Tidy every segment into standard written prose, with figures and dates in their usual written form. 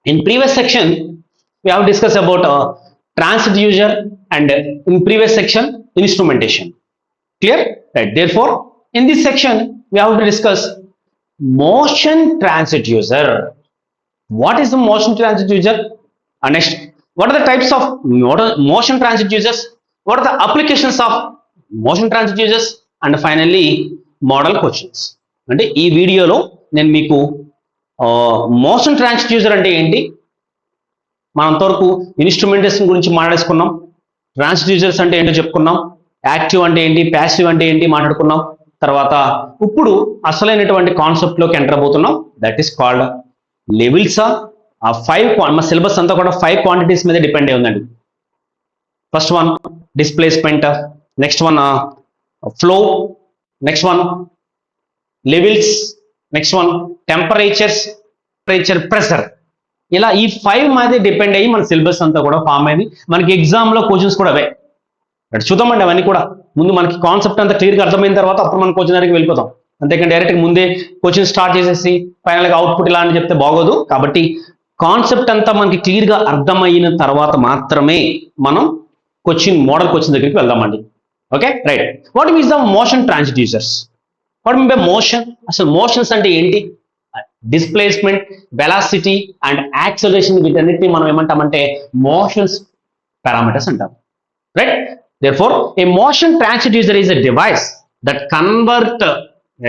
In previous section, we have discussed about transducer and in previous section, instrumentation. Clear? Right. Therefore, in this section, we have to discuss motion transducer. What is the motion transducer? And next, what are the types of motion transducers? What are the applications of motion transducers? And finally, model questions. అంటే ఈ వీడియోలో నేను మీకు motion transducer అంటే ఏంటి, మనం అంతవరకు instrumentation గురించి మాట్లాడుకున్నాం, ట్రాన్స్డ్యూసర్స్ అంటే ఏంటో చెప్పుకున్నాం, యాక్టివ్ అంటే ఏంటి, ప్యాసివ్ అంటే ఏంటి మాట్లాడుకున్నాం. తర్వాత ఇప్పుడు అసలైనటువంటి కాన్సెప్ట్ లోకి ఎంటర్ అవబోతున్నాం. That is called levels. ఆ 5 మా సిలబస్ అంతా కూడా 5 క్వాంటిటీస్ మీద డిపెండ్ అయి ఉందండి. First one displacement, next one flow, next one levels, next one temperatures, temperature, pressure. ఇలా ఈ 5 మీద డిపెండ్ అయ్యి మన సిలబస్ అంతా కూడా ఫామ్ అయింది. మనకి ఎగ్జామ్ లో క్వశ్చన్స్ కూడా అవే. చూద్దామండి అవన్నీ కూడా. ముందు మనకి కాన్సెప్ట్ అంతా క్లియర్గా అర్థమైన తర్వాత అప్పుడు మనం క్వశ్చన్ దగ్గరికి వెళ్ళిపోతాం. అంతేకాని డైరెక్ట్గా ముందే క్వశ్చన్ స్టార్ట్ చేసేసి ఫైనల్గా అవుట్పుట్ ఇలా అని చెప్తే బాగోదు. కాబట్టి కాన్సెప్ట్ అంతా మనకి క్లియర్గా అర్థమైన తర్వాత మాత్రమే మనం మోడల్ క్వశ్చన్ దగ్గరికి వెళ్దామండి. Okay, right. What means the motion transducers? What mean by motion? అసలు మోషన్స్ అంటే ఏంటి? డిస్ప్లేస్మెంట్, వెలాసిటీ అండ్ యాక్సలరేషన్, వీటన్నిటిని మనం ఏమంటామంటే మోషన్స్ పారామీటర్స్ అంటాం. Right. Therefore, a motion transducer is a device that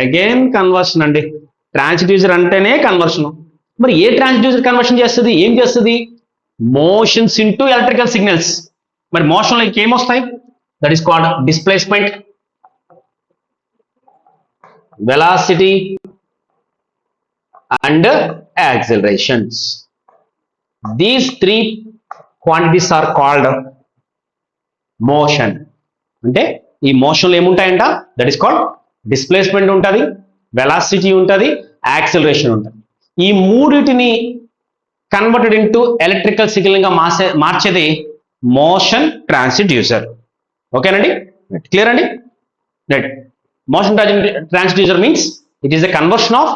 again conversion అండి. ట్రాన్స్డ్యూసర్ అంటేనే కన్వర్షన్. మరి ఏ ట్రాన్స్డ్యూసర్ కన్వర్షన్ చేస్తుంది? ఏం చేస్తుంది? Motions into electrical signals. మరి మోషన్ లైక్ ఏమొస్తాయి? That is called displacement, velocity and accelerations. These 3 quantities are called motion. అంటే ఈ మోషన్లో ఏముంటాయంట? దట్ ఈస్ కాల్డ్ డిస్ప్లేస్మెంట్ ఉంటుంది, వెలాసిటీ ఉంటుంది, యాక్సిలరేషన్ ఉంటుంది. ఈ మూడిటిని కన్వర్టెడ్ ఇంటూ ఎలక్ట్రికల్ సిగ్నల్ గా మార్చేది మోషన్ ట్రాన్స్డ్యూసర్. ఓకేనండి, క్లియర్ అండి? Right. Motion transducer means it is a conversion of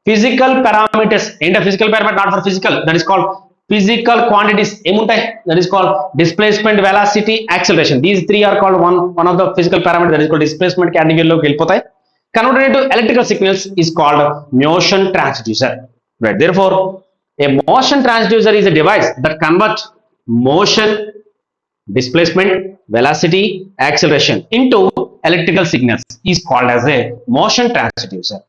physical parameters. ఏంటో physical parameter? Not for physical, that is called physical quantities. ఏముంటాయి? That is called displacement, velocity, acceleration. These 3 are called one of the physical parameter, that is called displacement కేటగిరీలోకి వెళ్ళిపోతాయి. Converted into electrical signals is called motion transducer. Right. Therefore a motion transducer is a device that converts motion, displacement, velocity, acceleration into electrical signals is called as a motion transducer.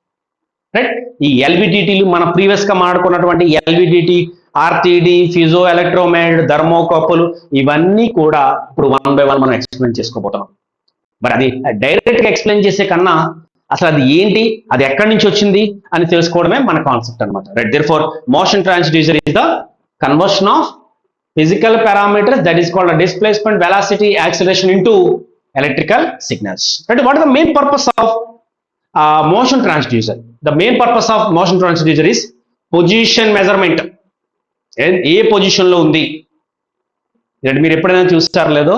Right. ఈ ఎల్విడిటీలు మన previous గా మాట్లాడుకున్నటువంటి ఎల్విడిటీ, RTD, piezo ఎలక్ట్రోమైడ్, thermocouple, ఇవన్నీ కూడా ఇప్పుడు 1 by 1 మనం explain చేసుకోబోతున్నాం. మరి అది డైరెక్ట్ గా ఎక్స్ప్లెయిన్ చేసే కన్నా అసలు అది ఏంటి, అది ఎక్కడి నుంచి వచ్చింది అని తెలుసుకోవడమే మన కాన్సెప్ట్ అనమాట. Right. Therefore motion transducer is the conversion of physical parameters, that is called displacement, velocity, acceleration into electrical signals. Right. What is the main purpose of motion transducer? The main purpose of motion transducer is position measurement. A position లో ఉంది మీరు ఎప్పుడైనా చూస్తారో లేదో,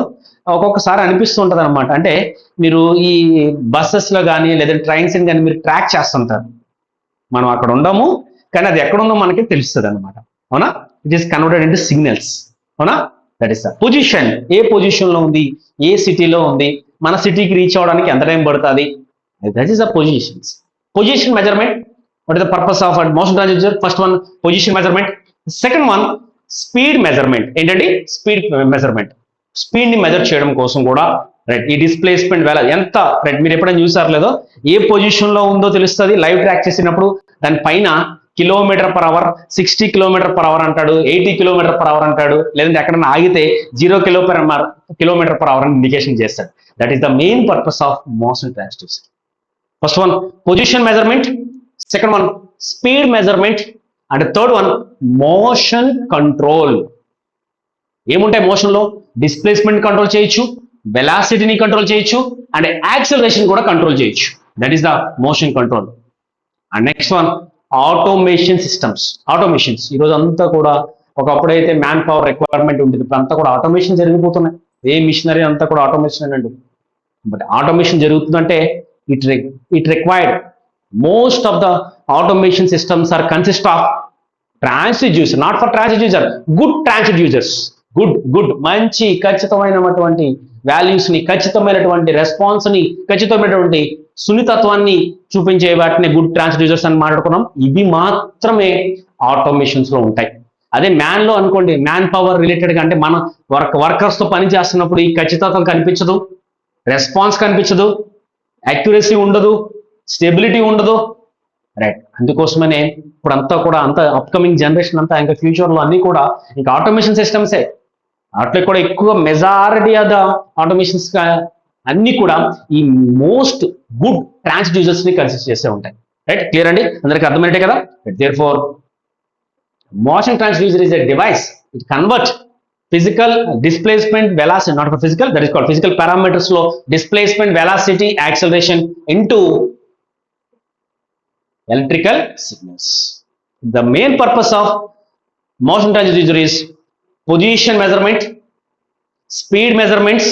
ఒక్కొక్కసారి అనిపిస్తూ ఉంటుంది అనమాట. అంటే మీరు ఈ బస్సెస్ లో కానీ లేదా ట్రైన్స్ కానీ మీరు ట్రాక్ చేస్తుంటారు. మనం అక్కడ ఉండము కానీ అది ఎక్కడ ఉందో మనకి తెలుస్తుంది అనమాట. అవునా? It is converted into signals. అవునా? That is the position. ఏ పొజిషన్ లో ఉంది, ఏ సిటీలో ఉంది, మన సిటీకి రీచ్ అవడానికి ఎంత టైం పడుతుంది, that is the positions. Position measurement. What is the purpose of motion transducer? First one position measurement. Second one speed measurement. ఏంటండి? Speed measurement. స్పీడ్ ని మెజర్ చేయడం కోసం కూడా. రైట్. ఈ డిస్ప్లేస్మెంట్ ఎంత రైట్ మీరు ఎప్పుడైనా చూసారు లేదో, ఏ పొజిషన్ లో ఉందో తెలుస్తుంది. లైవ్ ట్రాక్ చేసినప్పుడు దాని పైన km/h, 60 km/h అంటాడు, 80 km/h అంటాడు, లేదంటే ఎక్కడన్నా ఆగితే 0 km/h అని ఇండికేషన్ చేస్తాడు. That is the main purpose of motion transducer. First one position measurement, second one speed measurement, and third one motion control. ఏముంటాయి మోషన్ లో? డిస్ప్లేస్మెంట్ కంట్రోల్ చేయొచ్చు, వెలాసిటీని కంట్రోల్ చేయొచ్చు, అండ్ యాక్సిలరేషన్ కూడా కంట్రోల్ చేయొచ్చు. That is the motion control. And next one automation systems. Automations ఈరోజు అంతా కూడా, ఒకప్పుడైతే మ్యాన్ పవర్ రిక్వైర్మెంట్ ఉంటుంది, ఇప్పుడు అంతా కూడా ఆటోమేషన్ జరిగిపోతున్నాయి. ఏ మిషనరీ అంతా కూడా ఆటోమేషన్ అండి. బట్ ఆటోమేషన్ జరుగుతుందంటే it required most of the automation systems are consist of transducer, not for transducer, good transducers. Good మంచి ఖచ్చితమైనటువంటి వాల్యూస్ ని, ఖచ్చితమైనటువంటి రెస్పాన్స్ ని, ఖచ్చితమైనటువంటి సున్నితత్వాన్ని చూపించే వాటిని గుడ్ ట్రాన్స్డ్యూసర్స్ అని మాట్లాడుకున్నాం. ఇవి మాత్రమే ఆటోమేషన్స్ లో ఉంటాయి. అదే మ్యాన్ లో అనుకోండి, మ్యాన్ పవర్ రిలేటెడ్ గా అంటే మనం వర్కర్స్ తో పని చేస్తున్నప్పుడు ఈ ఖచ్చితత్వం కనిపించదు, రెస్పాన్స్ కనిపించదు, యాక్యురసీ ఉండదు, స్టెబిలిటీ ఉండదు. రైట్, అందుకోసమనే ఇప్పుడు అంతా కూడా అంత అప్కమింగ్ జనరేషన్ అంతా ఇంకా ఫ్యూచర్ లో అన్ని కూడా ఇంకా ఆటోమేషన్ సిస్టమ్సే. అట్లా కూడా ఎక్కువ మెజారిటీ ఆఫ్ ద ఆటోమేషన్స్ అన్ని కూడా ఈ మోస్ట్ గుడ్ ట్రాన్స్డ్యూసర్స్ ని కన్సిడర్ చేసే ఉంటాయి. రైట్, క్లియర్ అండి, అందరికి అర్థమైనట్టే కదా. Therefore motion transducer is a device which converts physical displacement velocity, not for physical, that is called physical parameters flow, displacement, velocity, acceleration into electrical signals. The main purpose of motion transducer is position measurement, speed measurements,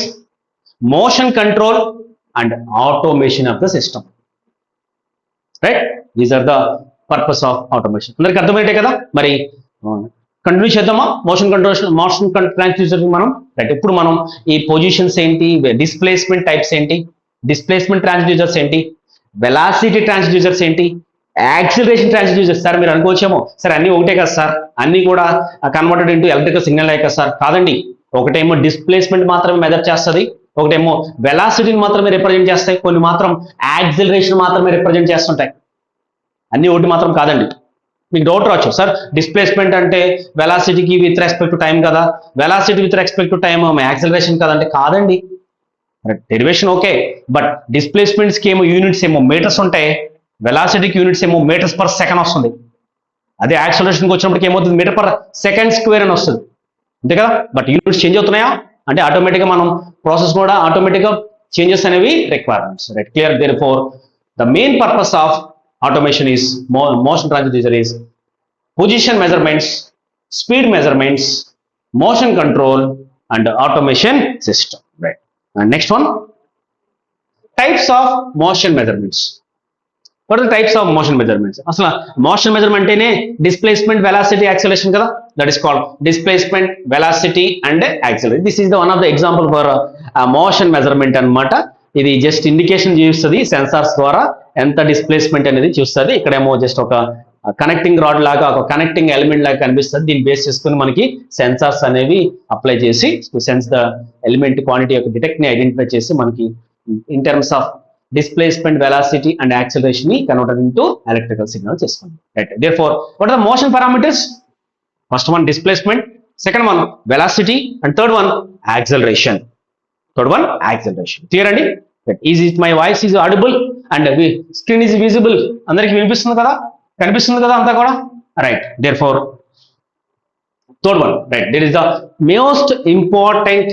motion control and automation of the system. Right, these are the purpose of automation. అందరికి అర్థమైతే కదా. మరి continue చేద్దామా motion transducer మనం. Right, ఇప్పుడు మనం ఈ positions ఏంటి, డిస్ప్లేస్మెంట్ టైప్స్ ఏంటి, డిస్ప్లేస్మెంట్ ట్రాన్స్డ్యూసర్స్ ఏంటి, వెలాసిటీ ట్రాన్స్డ్యూసర్స్ ఏంటి, యాక్సిలరేషన్ ట్రాన్స్డ్యూసర్స్. సార్ మీరు అనుకోవచ్చేమో, సార్ అన్ని ఒకటే కదా సార్, అన్ని కూడా కన్వర్టెడ్ ఇంటూ ఎలక్ట్రికల్ సిగ్నల్ కదా సార్. కాదండి, ఒకటేమో డిస్ప్లేస్మెంట్ మాత్రమే మెజర్ చేస్తుంది, ఒకటేమో వెలాసిటీని మాత్రమే రిప్రజెంట్ చేస్తాయి, కొన్ని మాత్రం యాక్సిలరేషన్ మాత్రమే రిప్రజెంట్ చేస్తుంటాయి. అన్ని ఒకటి మాత్రం కాదండి. మీకు డౌట్ రావచ్చు, సార్ డిస్ప్లేస్మెంట్ అంటే వెలాసిటీకి విత్ రెస్పెక్ట్ టు టైం కదా, velocity with respect to time acceleration కదంటే. కాదండి, డెరివేషన్ ఓకే, బట్ డిస్ప్లేస్మెంట్స్కి ఏమో యూనిట్స్ ఏమో మీటర్స్ ఉంటాయి, వెలాసిటీకి యూనిట్స్ ఏమో మీటర్స్ పర్ సెకండ్ వస్తుంది. అదే యాక్సిలరేషన్కి వచ్చినప్పటికి ఏమవుతుంది, మీటర్ పర్ సెకండ్ స్క్వేర్ అని వస్తుంది, అంతే కదా. బట్ యూనిట్స్ చేంజ్ అవుతున్నాయా అంటే ఆటోమేటిక్గా మనం ప్రాసెస్ కూడా ఆటోమేటిక్గా చేంజెస్ అనేవి requirements. Right, clear. Therefore the main purpose of automation is motion transducer is position measurements, speed measurements, motion control and automation system. Right, and next one, types of motion measurements. What are the types of motion measurements? Asla motion measurement ane displacement, velocity, acceleration kada, that is called displacement, velocity and acceleration. This is the one of the example for motion measurement anamata. ఇది just indication చూస్తుంది, sensors ద్వారా ఎంత displacement అనేది చూస్తుంది. ఇక్కడేమో just ఒక connecting rod లాగా, ఒక కనెక్టింగ్ ఎలిమెంట్ లాగా కనిపిస్తుంది. దీన్ని బేస్ చేసుకుని మనకి సెన్సార్స్ అనేవి అప్లై చేసి సెన్స్ ద ఎలిమెంట్ క్వాంటిటీ యొక్క డిటెక్ట్ ని ఐడెంటిఫై చేసి మనకి in terms of displacement, velocity and acceleration ని కన్వర్ట్ ఇంటూ ఎలక్ట్రికల్ సిగ్నల్ చేసుకుంటాం. Right, therefore what are the motion parameters? First one displacement, second one velocity and third one acceleration. Clear అండి. Is it my voice is audible and screen is visible? అందరికి వినిపిస్తుంది కదా, కనిపిస్తుంది కదా అంతా కూడా. Right, therefore third one, right, there is the most important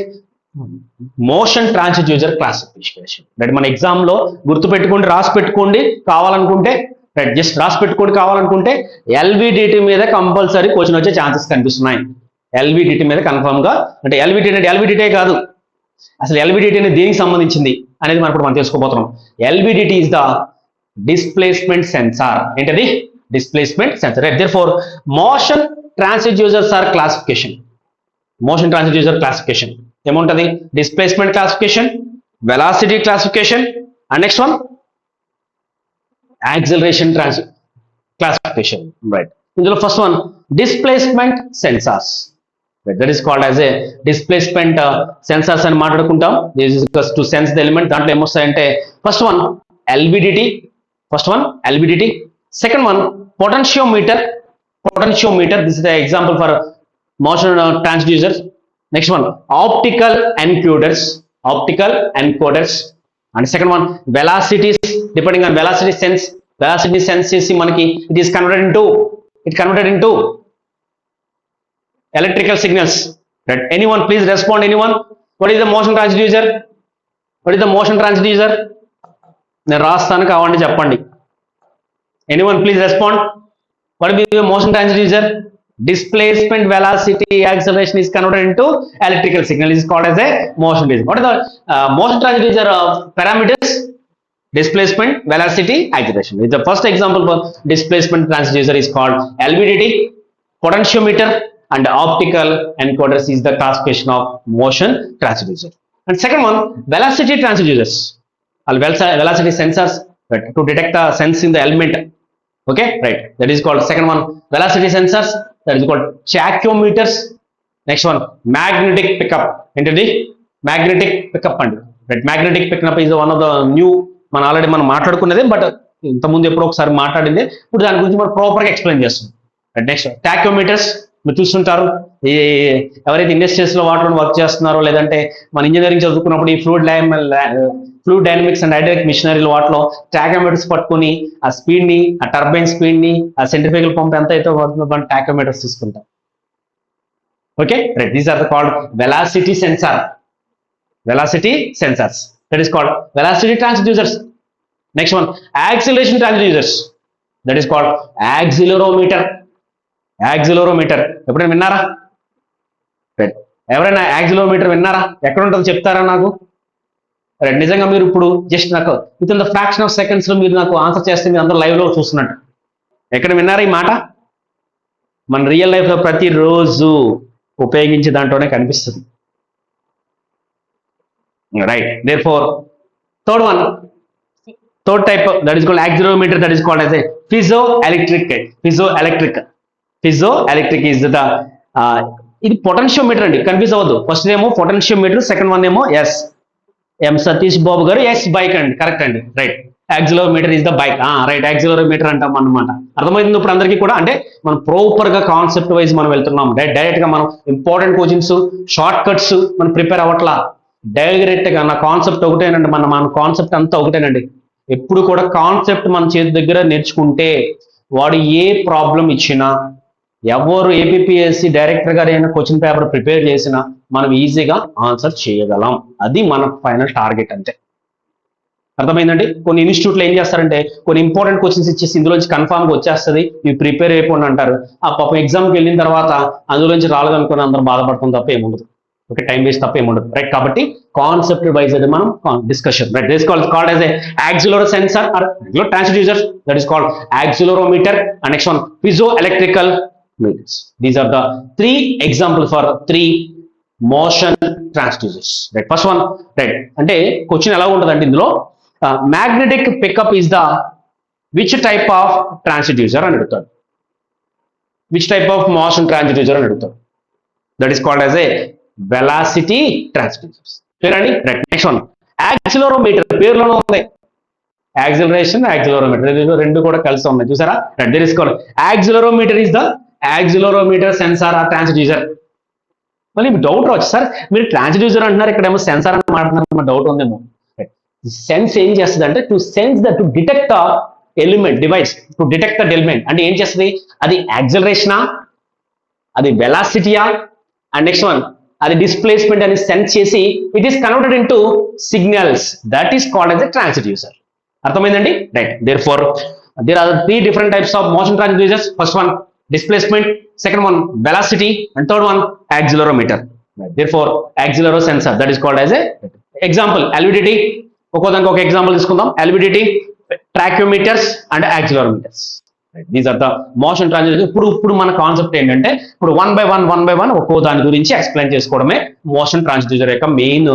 motion transducer classification. Right, మన exam లో గుర్తు పెట్టుకోండి, రాసి పెట్టుకోండి కావాలనుకుంటే. రైట్, జస్ట్ రాసి పెట్టుకోండి కావాలనుకుంటే. ఎల్విడిటి మీద కంపల్సరీ క్వశ్చన్ వచ్చే ఛాన్సెస్ కనిపిస్తున్నాయి. ఎల్విడిటి మీద కన్ఫర్మ్ గా, అంటే ఎల్విడిటి అంటే ఎల్విడిటే కాదు, అసలు ఎల్విడిటి అనేది దేనికి సంబంధించింది అనేది మనం తెలుసుకోబోతున్నాం. LVDT is the displacement sensor. ఏంటది? Displacement sensor. Therefore motion transducers are classification. Motion transducer classification ఏముంటది? Displacement classification, velocity classification and next one acceleration classification. Right, ఇందులో first one displacement sensors. That is called as a displacement sensors అని మాట్లాడుకుంటాం. This is to sense the element. దాంట్లో ఏమొస్తాయంటే first one LVDT, second one potentiometer. This is the example for motion transducers. Next one optical encoders, and second one velocities. Depending on velocity sense చేసి మనకి it converted into electrical signals. Right, anyone please respond, anyone? What is the motion transducer? నేను రాస్తాను కావాలంటే చెప్పండి. Anyone please respond? What will be the motion transducer? Displacement, velocity, acceleration is converted into electrical signal. Is called as a motion transducer. What are the motion transducer parameters? Displacement, velocity, acceleration. The first example for displacement transducer is called LVDT. potentiometer and optical encoders is the classification of motion transducer. And second one, velocity transducers or velocity sensors, right, to detect the sense in the element. Okay, right, that is called second one, velocity sensors, that is called tachyometers. Next one, magnetic pickup. ఏంటండి magnetic pickup అండి, right, magnetic pickup is one of the new, మనం already మనం మాట్లాడుకున్నదే, but ఇంతకుముందు ఎప్పుడో ఒకసారి మాట్లాడింది, ఇప్పుడు దాని గురించి మనం ప్రాపర్గా ఎక్స్ప్లెయిన్ చేస్తాం. నెక్స్ట్ టాక్యోమీటర్స్ మీరు చూస్తుంటారు, ఈ ఎవరైతే ఇండస్ట్రీస్ లో వాటర్ వర్క్ చేస్తున్నారో, లేదంటే మన ఇంజనీరింగ్ చదువుకున్నప్పుడు ఈ ఫ్లూయిడ్ డైనమిక్స్ అండ్ హైడ్రాలిక్ మిషనరీలు వాటిలో టాకోమీటర్స్ పట్టుకుని ఆ స్పీడ్ ని, ఆ టర్బైన్ స్పీడ్ ని, ఆ సెంట్రిఫ్యూగల్ పంప్ ఎంత అయితే పడుతుందో టాకోమీటర్స్ తీసుకుంటాం. Okay, right, these are the called velocity sensor, velocity sensors, that is called velocity transducers. Next one, acceleration transducers, that is called accelerometer. ఎప్పుడైనా విన్నారా? రైట్, ఎవరైనా యాక్సిలరోమీటర్ విన్నారా? ఎక్కడ ఉంటుందో చెప్తారా నాకు? రైట్, నిజంగా మీరు ఇప్పుడు జస్ట్ నాకు with in the fraction of seconds లో మీరు నాకు ఆన్సర్ చేస్తే మీరు అందరూ లైవ్ లో చూస్తున్నట్టు. ఎక్కడ విన్నారా ఈ మాట? మన రియల్ లైఫ్ లో ప్రతిరోజు ఉపయోగించే దాంట్లోనే కనిపిస్తుంది. Right, therefore third type, that is called accelerometer, that is called as a piezoelectric is the ఇది పొటెన్షియోమీటర్ అండి, కన్ఫ్యూజ్ అవ్వద్దు. ఫస్ట్ ఏమో పొటెన్షియోమీటర్, సెకండ్ వన్ ఏమో ఎం సతీష్ బాబు గారు బైక్ అండి, కరెక్ట్ అండి, right. Accelerometer is the bike, right, accelerometer అంటాం అన్నమాట. అర్థమైంది ఇప్పుడు అందరికీ కూడా? అంటే మనం ప్రాపర్ గా కాన్సెప్ట్ వైజ్ మనం వెళ్తున్నాం, డైరెక్ట్ గా మనం ఇంపార్టెంట్ కోచింగ్స్ షార్ట్ కట్స్ మనం ప్రిపేర్ అవ్వట్లా, డైరెక్ట్ గా నా కాన్సెప్ట్ ఒకటేనండి, మన కాన్సెప్ట్ అంతా ఒకటేనండి. ఎప్పుడు కూడా కాన్సెప్ట్ మన చేతి దగ్గర నేర్చుకుంటే వాడు ఏ ప్రాబ్లం ఇచ్చినా, ఎవరు ఏపీఎస్సి డైరెక్టర్ గారు అయినా క్వశ్చన్ పేపర్ ప్రిపేర్ చేసినా మనం ఈజీగా ఆన్సర్ చేయగలం. అది మన ఫైనల్ టార్గెట్ అంతే. అర్థమైందండి? కొన్ని ఇన్స్టిట్యూట్లో ఏం చేస్తారంటే కొన్ని ఇంపార్టెంట్ క్వశ్చన్స్ ఇచ్చేసి ఇందులోంచి కన్ఫామ్గా వచ్చేస్తుంది, ఇవి ప్రిపేర్ అయిపోండి అంటారు. ఆ పాపం ఎగ్జామ్కి వెళ్ళిన తర్వాత అందులోంచి రాలేదనుకుని అందరూ బాధపడతాం తప్ప ఏముండదు. ఓకే, టైం వేస్ట్ తప్ప ఏముండదు, రైట్. కాబట్టి కాన్సెప్ట్ వైజ్ అది మనం discussion, right. This called as a accelero sensor or transducer, that is called accelerometer. And next one piezoelectrical meters. These are the three examples for three motion transducers, right. First one, right, అంటే question ఎలా ఉంటుందంటే ఇందులో magnetic pickup is the which type of transducer అని అడుగుతాడు, which type of motion transducer అని అడుగుతాడు. That is called as a velocity transducers. పేరండి, right. Next one accelerometer, పేరులోనే ఉంది యాక్సిలరేషన్, యాక్సిలరోమీటర్ రెండు కూడా కలిసి ఉన్నాయి, చూసారా? Right, there is called accelerometer is the accelerometer sensor or transducer. మళ్ళీ డౌట్ రావచ్చు, సార్ మీరు ట్రాన్స్డ్యూసర్ అంటున్నారు, ఇక్కడేమో సెన్సార్ అని మాట్లాడుతున్నారు, డౌట్ ఉందేమో. సెన్స్ ఏం చేస్తుంది అంటే to sense the to detect the element device, to detect the element అంటే ఏం చేస్తుంది? అది యాక్సిలరేషనా, అది వెలాసిటీయా, అండ్ నెక్స్ట్ వన్ అది డిస్ప్లేస్మెంట్ అని సెన్స్ చేసి it is converted into signals, that is called as a transducer. అర్థమైందండి? Right. therefore there are three different types of motion transducers. First one displacement, second one velocity, and third one accelerometer. therefore accelero sensor, that is called as a example LVDT. ఒక్కోదానికి ఒక example తీసుకుందాం. LVDT, tachometers and accelerometers. These are the motion transducer. ఇప్పుడు మన concept ఏంటంటే ఇప్పుడు one by one ఒక్కో దాని గురించి ఎక్స్ప్లెయిన్ చేసుకోవడమే మోషన్ ట్రాన్స్డ్యూసర్ యొక్క మెయిన్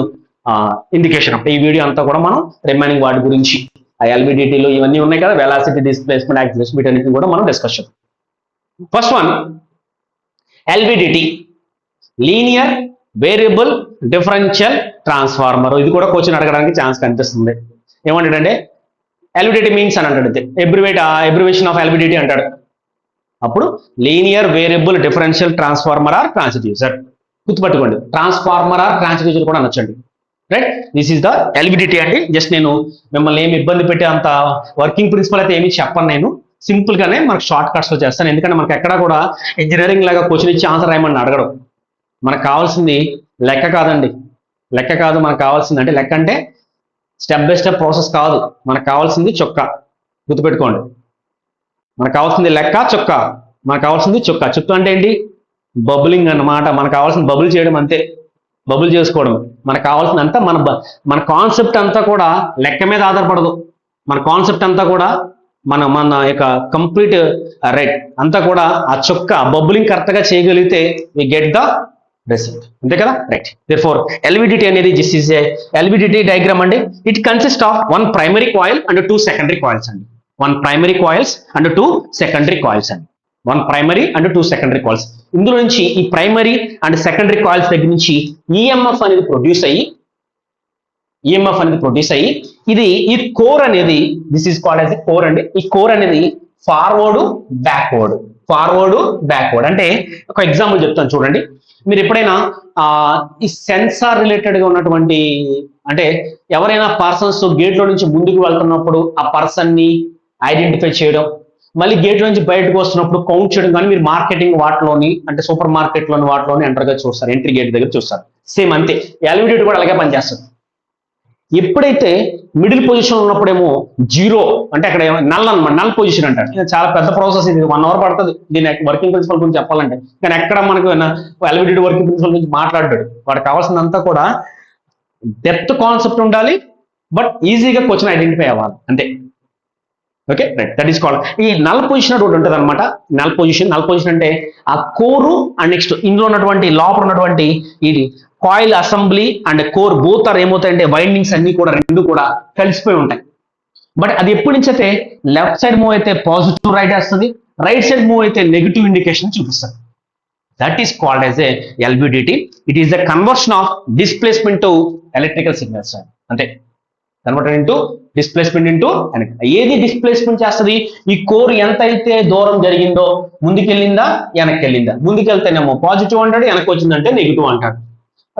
ఇండికేషన్. ఈ వీడియో అంతా కూడా మనం రిమైనింగ్ వాటి గురించి ఎల్విడిటీలో ఇవన్నీ ఉన్నాయి కదా, వెలాసిటీ, డిస్ప్లేస్మెంట్, యాక్సిలరేషన్, వీటన్నిటిని కూడా మనం డిస్కస్ చేద్దాం. First one LVDT, linear variable differential transformer. ఇది కూడా క్వశ్చన్ అడగడానికి ఛాన్స్ కనిపిస్తుంది. ఏమంటాడంటే ఎల్విడిటీ మీన్స్ అని అంటాడు, అబ్రివేషన్ ఆఫ్ ఎల్విడిటీ అంటాడు. అప్పుడు linear variable differential transformer or transducer. గుర్తుపట్టుకోండి, ట్రాన్స్ఫార్మర్ ఆర్ ట్రాన్స్డ్యూసర్ కూడా అనొచ్చండి, right. This is the LVDT అండి. జస్ట్ నేను మిమ్మల్ని ఏమి ఇబ్బంది పెట్టే అంత వర్కింగ్ ప్రిన్సిపల్ అయితే ఏమి చెప్పను, నేను సింపుల్ గానే మనకు షార్ట్ కట్స్ లో చేస్తాను. ఎందుకంటే మనకి ఎక్కడా కూడా ఇంజనీరింగ్ లాగా క్వశ్చన్ ఇచ్చి ఆన్సర్ రాయమని అడగడం. మనకు కావాల్సింది లెక్క కాదండి, లెక్క కాదు మనకు కావాల్సింది. అంటే లెక్క అంటే స్టెప్ బై స్టెప్ ప్రాసెస్ కాదు, మనకు కావాల్సింది చొక్క. గుర్తుపెట్టుకోండి, మనకు కావాల్సింది లెక్క, చొక్క. మనకు కావాల్సింది చొక్క. చొక్క అంటే ఏంటి? బబులింగ్ అన్నమాట. మనకు కావాల్సింది బబుల్ చేయడం, అంతే, బబుల్ చేసుకోవడం. మనకు కావాల్సింది అంతా మన కాన్సెప్ట్ అంతా కూడా లెక్క మీద ఆధారపడదు. మన కాన్సెప్ట్ అంతా కూడా మన యొక్క కంప్లీట్ రైట్ అంతా కూడా ఆ చుక్క బబులింగ్ కరెక్ట్ గా చేయగలిగితే వి గెట్ ద రిజల్ట్, అంతే కదా, రైట్. దేర్ఫోర్ ఎల్విడిటి అనేది this is a LVDT diagram అండి. It consist of one primary coil and two secondary coils అండి. One primary coils and two secondary coils అండి. One primary and two secondary coils. ఇందులో నుంచి ఈ primary and secondary coils దగ్గర నుంచి EMF అనేది produce అయ్యి ఇది ఈ కోర్ అనేది this is called as a core అండి. ఈ కోర్ అనేది ఫార్వర్డ్ బ్యాక్వర్డ్ అంటే ఒక ఎగ్జాంపుల్ చెప్తాను చూడండి. మీరు ఎప్పుడైనా ఈ సెన్సార్ రిలేటెడ్ గా ఉన్నటువంటి అంటే ఎవరైనా పర్సన్స్ గేట్ లో నుంచి ముందుకు వెళ్తున్నప్పుడు ఆ పర్సన్ ని ఐడెంటిఫై చేయడం, మళ్ళీ గేట్ నుంచి బయటకు వస్తున్నప్పుడు కౌంట్ చేయడం, కానీ మీరు మార్కెటింగ్ వాటిలోని అంటే సూపర్ మార్కెట్ లోని వాటిలోని ఎంటర్గా చూస్తారు, ఎంట్రీ గేట్ దగ్గర చూస్తారు. సేమ్ అంతే ఎలివేటర్ కూడా అలాగే పనిచేస్తుంది. ఎప్పుడైతే మిడిల్ పొజిషన్ ఉన్నప్పుడేమో జీరో అంటే అక్కడ నల్ అనమాట, నల్ పొజిషన్ అంటారు. చాలా పెద్ద ప్రాసెస్, ఇది 1 hour పడుతుంది దీని వర్కింగ్ ప్రిన్సిపల్ గురించి చెప్పాలంటే. కానీ ఎక్కడ మనకు ఎలివేటెడ్ వర్కింగ్ ప్రిన్సిపల్ గురించి మాట్లాడాడు, వాడికి కావాల్సిందంతా కూడా డెప్త్ కాన్సెప్ట్ ఉండాలి, బట్ ఈజీగా క్వశ్చన్ ఐడెంటిఫై అవ్వాలి అంతే. Okay right, that is called ఈ నల్ పొజిషన్ ఒకటి ఉంటుంది అనమాట. నల్ పొజిషన్ అంటే ఆ కోరు అండ్ నెక్స్ట్ ఇందులో ఉన్నటువంటి లోపల ఉన్నటువంటి ఇది coil assembly and core both are ఏమవుతాయంటే వైండింగ్స్ అన్ని కూడా రెండు కూడా కలిసిపోయి ఉంటాయి. బట్ అది ఎప్పటి నుంచి అయితే లెఫ్ట్ సైడ్ మూవ్ అయితే పాజిటివ్ రైట్ వేస్తుంది, రైట్ సైడ్ మూవ్ అయితే నెగిటివ్ ఇండికేషన్ చూపిస్తుంది. That is called as a LVDT. It is the conversion of displacement to electrical signals అంతే. కన్వర్టెడ్ ఇంటూ డిస్ప్లేస్మెంట్ ఇంటూ ఏది డిస్ప్లేస్మెంట్ చేస్తుంది, ఈ కోర్ ఎంత అయితే దూరం జరిగిందో ముందుకెళ్ళిందా వెనక్కి వెళ్ళిందా. ముందుకెళ్తేనేమో పాజిటివ్ అంటాడు, వెనక్కి వచ్చిందంటే నెగిటివ్ అంటాడు.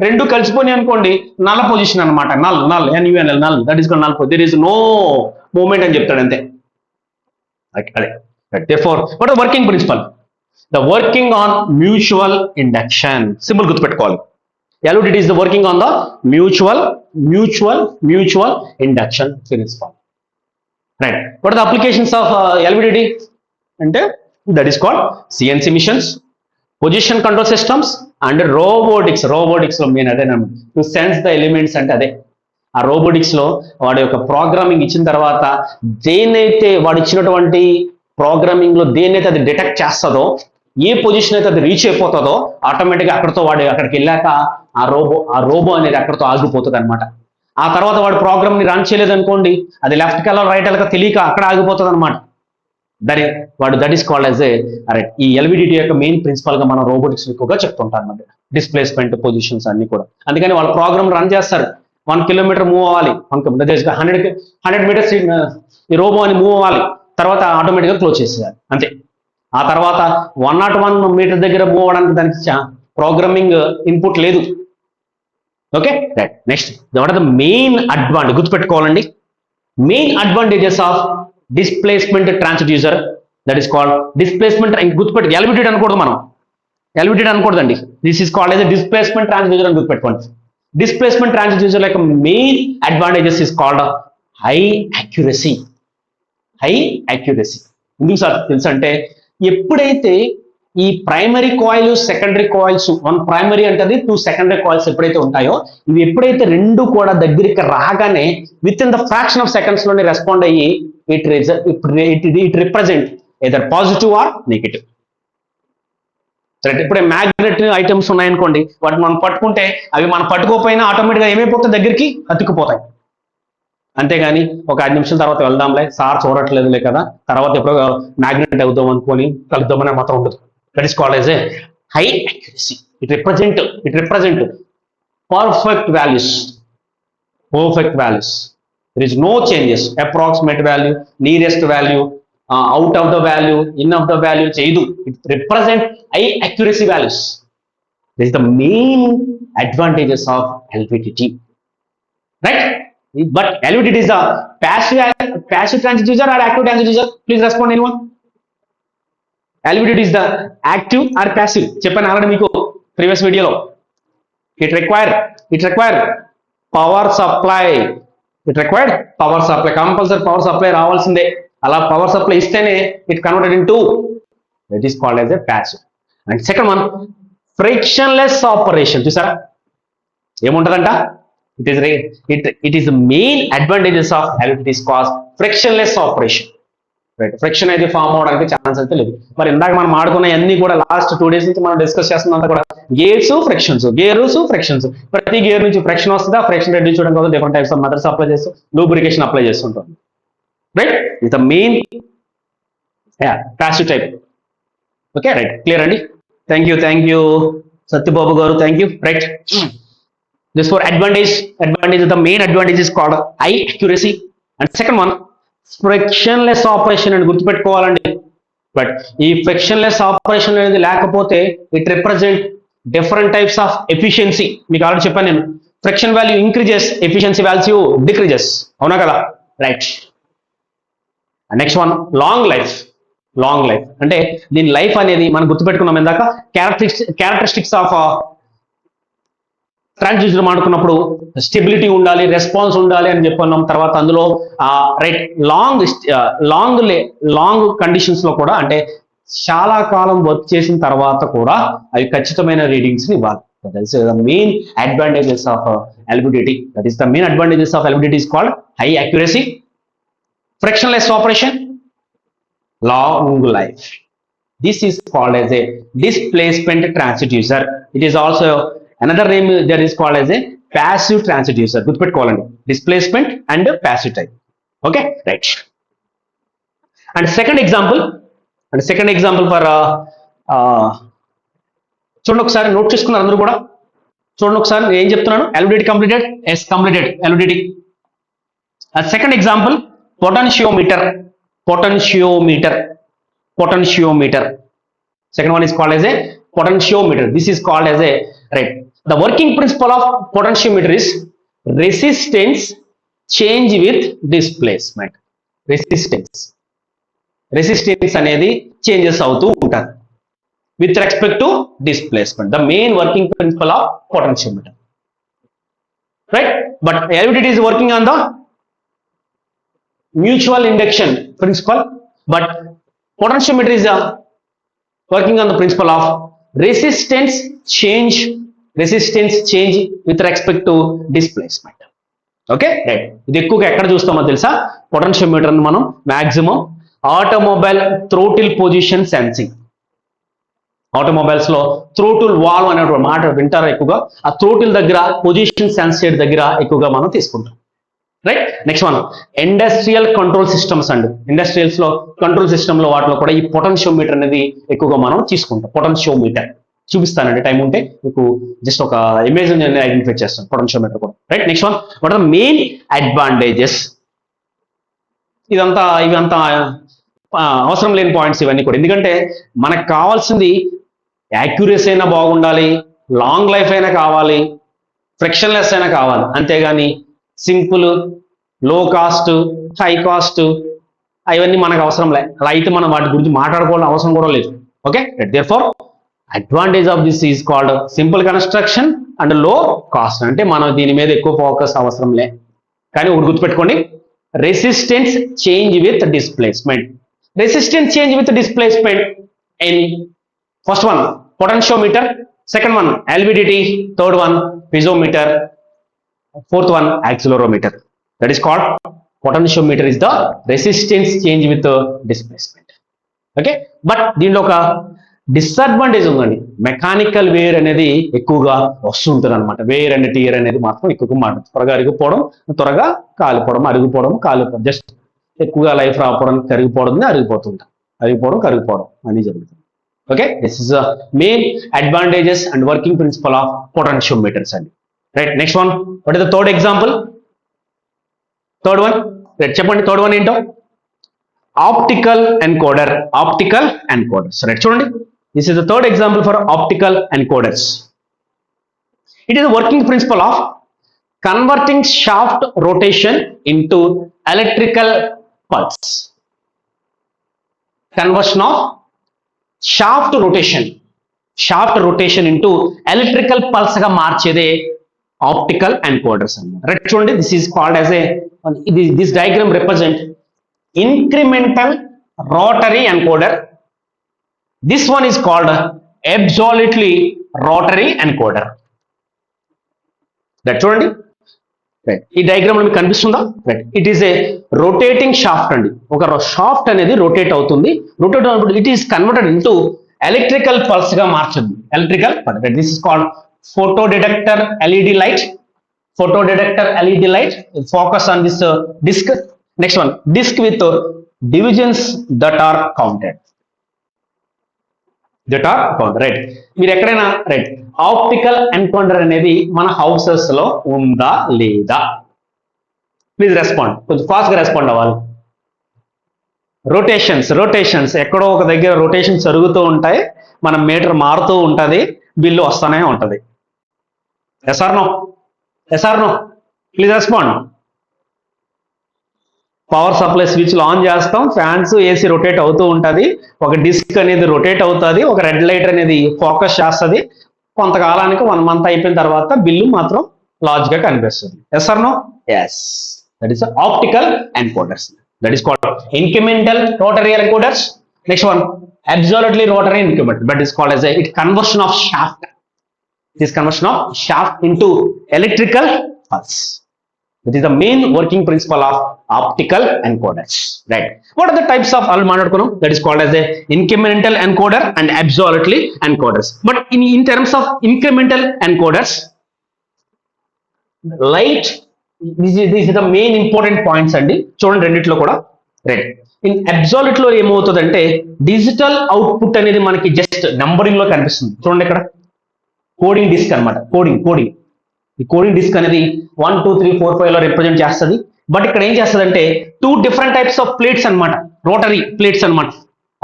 రెండు కలిసిపోయినాయి అనుకోండి నల్ పొజిషన్ అనమాట. Null NUNL null, that is called null. There is no movement అని చెప్తాడు అంతే. అదే therefore what is working principle? The working on mutual induction. Simple గుర్తుపెట్టుకోవాలి. LVDT is the working on the mutual induction principle. Right. What are the applications of LVDT? అంటే that is called CNC machines, position control systems and robotics. లో main అదే to sense the elements అంటే అదే. ఆ robotics లో వాడి యొక్క programming ఇచ్చిన తర్వాత దేనైతే వాడు ఇచ్చినటువంటి ప్రోగ్రామింగ్ లో దేనైతే అది డిటెక్ట్ చేస్తుందో, ఏ పొజిషన్ అయితే అది రీచ్ అయిపోతుందో ఆటోమేటిక్గా అక్కడితో వాడు అక్కడికి వెళ్ళాక ఆ రోబో అనేది అక్కడితో ఆగిపోతుంది అనమాట. ఆ తర్వాత వాడు ప్రోగ్రామ్ ని రన్ చేయలేదు అనుకోండి, అది లెఫ్ట్కి వెళ్ళాలి రైట్ వెళ్ళక తెలియక అక్కడ ఆగిపోతుంది అనమాట. That is called as A right. ఈ ఎల్విడిటి యొక్క మెయిన్ ప్రిన్సిపల్ గా మనం రోబోటిక్స్ ఎక్కువగా చెప్తుంటాం అన్నమాట. డిస్ప్లేస్మెంట్ పొజిషన్స్ అన్ని కూడా. అందుకని వాళ్ళ ప్రోగ్రామ్ రన్ చేస్తారు. 1 kilometer మూవ్ అవ్వాలి, 100 meters ఈ రోబో అని మూవ్ అవ్వాలి, తర్వాత ఆటోమేటిక్గా క్లోజ్ చేసేయాలి అంతే. ఆ తర్వాత 101 meter దగ్గర మూవ్ అవ్వడానికి దానికి ప్రోగ్రామింగ్ ఇన్పుట్ లేదు. Okay right. Next what are the main advantage గుర్తుపెట్టుకోవాలండి. Main advantages of displacement transducer, that is called displacement. గుర్తుపెట్టు ఎలివేటెడ్ అనకూడదు, మనం ఎలివేటెడ్ అనకూడదండి. This is called as displacement transducer అని గుర్తుపెట్టుకోండి. డిస్ప్లేస్మెంట్ ట్రాన్స్డ్యూసర్ యొక్క main advantages is called high accuracy. ఎందుకు sir తెలుసు అంటే, ఎప్పుడైతే ఈ primary coil secondary coils, 1 primary అంటే 2 secondary కాయిల్స్ ఎప్పుడైతే ఉంటాయో, ఇవి ఎప్పుడైతే రెండు కూడా దగ్గరికి రాగానే with in the fraction of seconds లోనే రెస్పాండ్ అయ్యి it represent either positive or negative. ఇప్పుడే మ్యాగ్నెట్ ఐటమ్స్ ఉన్నాయనుకోండి, వాటిని మనం పట్టుకుంటే అవి మనం పట్టుకోకపోయినా ఆటోమేటిక్గా ఏమైపోతాయి, దగ్గరికి అతుక్కుపోతాయి. అంతేగాని ఒక 5 నిమిషాల తర్వాత వెళ్దాంలే, సార్ చూడట్లేదులే కదా, తర్వాత ఎప్పుడో మ్యాగ్నెట్ అవుదాం అనుకొని కలుద్దామనే మాత్రం ఉండదు. That is called as A high accuracy. It represent perfect values. There is no changes. Approximate value, nearest value, out of the value, in of the value చేయదు. It represent high accuracy values. This is the main advantages of LVDT. Right? But LVDT is a passive transducer or active transducer? Please respond anyone. LVDT is the active or passive? చెప్పాను already మీకు previous వీడియోలో. It require power supply. Compulsory power supply రావాల్సిందే. అలా power supply ఇస్తేనే it converted into, that is called as a passive. And second one frictionless operation. చూసారా ఏముంటదంట, it is the main advantages of LVDT cause frictionless operation. Right, friction అయితే form అవడానికి chance అయితే లేదు. మరి ఇందాక మనం ఆడుకున్న అన్ని కూడా లాస్ట్ 2 days నుంచి మనం డిస్కస్ చేస్తున్నంత కూడా గేర్స్ ఫ్రిక్షన్స్. ప్రతి గేర్ నుంచి ఫ్రిక్షన్ వస్తుంది. ఆ ఫ్రిక్షన్ రెడ్యూస్ చేయడం కోసం different types of methods apply చేస్తూ లూబ్రికేషన్ అప్లై చేస్తుంటాం. రైట్, ఇది main passive type. Okay right, clear అండి. థ్యాంక్ యూ సత్యబాబు గారు, thank you. Right, this for advantage the main advantage is called high accuracy, and second one frictionless operation అని గుర్తుపెట్టుకోవాలండి. But ఈ frictionless operation అనేది లేకపోతే it represent different types of efficiency. మీకు already చెప్పాను నేను, friction value increases, efficiency value decreases, అవునా కదా? Right, next one long life అంటే దీని లైఫ్ అనేది మనం గుర్తుపెట్టుకున్నాం ఇందాక. క్యారెక్టరిస్టిక్స్ ఆఫ్ ట్రాన్స్డ్యూసర్ ఆడుకున్నప్పుడు స్టెబిలిటీ ఉండాలి, రెస్పాన్స్ ఉండాలి అని చెప్పుకున్నాం. తర్వాత అందులో రైట్ లాంగ్ కండిషన్స్ లో కూడా, అంటే చాలా కాలం వర్క్ చేసిన తర్వాత కూడా అవి ఖచ్చితమైన రీడింగ్స్ ని ఇవ్వాలి. That is the main advantages of LVDT. That is the main advantages of LVDT is called high accuracy, frictionless operation, long life. This is called as a displacement transducer. It is also another name that is called as a passive transducer. గుర్తుపెట్టుకోవాలండి, displacement and passive type. Okay, right. And second example for చూడండి ఒకసారి, note చేసుకున్నారు అందరూ కూడా. చూడండి ఒకసారి నేను ఏం చెప్తున్నాను. LVDT completed, yes completed LVDT. Second example, potentiometer. Second one is called as a potentiometer. This is called as a, right, the working principle of potentiometer is resistance change with displacement. Resistance అనేది changes అవుతూ ఉంటారు with respect to displacement. The main working principle of potentiometer, right? But LVDT is working on the mutual induction principle, but potentiometer is working on the principle of resistance change with respect to displacement. Okay right, ఇది ఎక్కువగా ఎక్కడ చూస్తామో తెలుసా? Potentiometer మనం maximum automobile throttle position sensing. Automobiles లో throttle valve అనే మాట వింటారా ఎక్కువగా? ఆ థ్రోటిల్ దగ్గర పొజిషన్ సెన్సేట్ దగ్గర ఎక్కువగా మనం తీసుకుంటాం. Right, next one industrial control systems అండి. ఇండస్ట్రియల్స్ లో కంట్రోల్ సిస్టమ్ లో వాటిలో కూడా ఈ పొటెన్షియోమీటర్ అనేది ఎక్కువగా మనం తీసుకుంటాం. పొటెన్షియోమీటర్ చూపిస్తానండి, టైం ఉంటే మీకు జస్ట్ ఒక ఇమేజ్ నేను ఐడెంటిఫై చేస్తాను పొటెన్షియోమీటర్ కూడా. Right, next one what are the main advantages. ఇవంతా అవసరం లేని పాయింట్స్ ఇవన్నీ కూడా, ఎందుకంటే మనకు కావాల్సింది యాక్యురసీ అయినా బాగుండాలి, లాంగ్ లైఫ్ అయినా కావాలి, ఫ్రిక్షన్లెస్ అయినా కావాలి. అంతేగాని సింపుల్, లో కాస్ట్, హై కాస్ట్ అవన్నీ మనకు అవసరం లే. అలా అయితే మనం వాటి గురించి మాట్లాడుకోవాలని అవసరం కూడా లేదు. Okay, therefore advantage of this is called simple construction and లో కాస్ట్. అంటే మనం దీని మీద ఎక్కువ ఫోకస్ అవసరం లే. కానీ ఒకటి గుర్తుపెట్టుకోండి, resistance change with displacement. In first one potentiometer, second one LVDT, third one piezometer, fourth one accelerometer. That is called potentiometer is the resistance change with the displacement. Okay, but దీనిలో ఒక disadvantage ఉందండి. Mechanical wear అనేది ఎక్కువగా వస్తుంటుంది అనమాట. Wear and tear అనేది మాత్రం ఎక్కువగా మాట్లాడుతుంది. త్వరగా అరిగిపోవడం, త్వరగా కాలిపోవడం, కాలిపోవడం, జస్ట్ ఎక్కువగా లైఫ్ రాకపోవడం, కరిగిపోవడం అని జరుగుతుంది. Okay, this is main advantages and working principle of potentiometers అండి. Right, next one what is the third example? Right, చెప్పండి థర్డ్ వన్ ఏంటో? Optical encoders. రైట్, చూడండి, this is the third example for optical encoders. It is the working principle of converting shaft rotation into electrical pulse. Conversion of shaft rotation into electrical pulse గా మార్చేదే optical encoders అన్నమాట. Right, చూడండి, this is called as this diagram represent incremental rotary encoder. This one is called absolutely rotary encoder. That చూడండి, right. ఈ diagram లో మీకు కనిపిస్తుందా? Right. It is a rotating shaft అండి. ఒక షాఫ్ట్ అనేది రొటేట్ అవుతుంది. రొటేట్ అయినప్పుడు it is converted into electrical pulse గా మార్చండి. Electrical pulse. This is called photo detector LED light. Photo detector LED light. Focus on this disc. Next one, disc with divisions that are counted. Right. మీరు ఎక్కడైనా right optical encounter అనేది మన houses లో ఉందా లేదా? Please respond. కొంచెం fast గా respond అవ్వాలి. రొటేషన్స్ ఎక్కడో ఒక దగ్గర రొటేషన్స్ జరుగుతూ ఉంటాయి. మన మీటర్ మారుతూ ఉంటది, బిల్లు వస్తానే ఉంటది. Yes or no? Yes or no? Please respond. Power supply స్విచ్లు ఆన్ చేస్తాం, ఫ్యాన్స్ ఏసీ రొటేట్ అవుతూ ఉంటుంది, ఒక డిస్క్ అనేది రొటేట్ అవుతుంది, ఒక రెడ్ లైట్ అనేది ఫోకస్ చేస్తుంది. కొంతకాలానికి 1 month అయిపోయిన తర్వాత బిల్లు మాత్రం లార్జ్ గా కనిపిస్తుంది. Yes or no? Yes. That is optical encoders. That is called incremental rotary encoders. Next one, absolutely rotary increment. That is called as a conversion of shaft. This conversion of shaft into electrical pulse. That is the main working principle of optical encoders. Right. What are the types of that is called as a incremental encoder and absolutely encoders. But in terms of incremental encoders, light, this is the main important points అండి. చూడండి రెండిట్లో కూడా. Right. In absolute లో ఏమవుతుందంటే digital output అనేది మనకి just numbering లో కనిపిస్తుంది. చూడండి ఇక్కడ కోడింగ్ డిస్క్ అనమాట. ఈ కోడింగ్ డిస్క్ అనేది 1 2 3 4 5 లో రిప్రజెంట్ చేస్తుంది. బట్ ఇక్కడ ఏం చేస్తుంది అంటే 2 different types of ప్లేట్స్ అనమాట, రోటరీ ప్లేట్స్ అనమాట.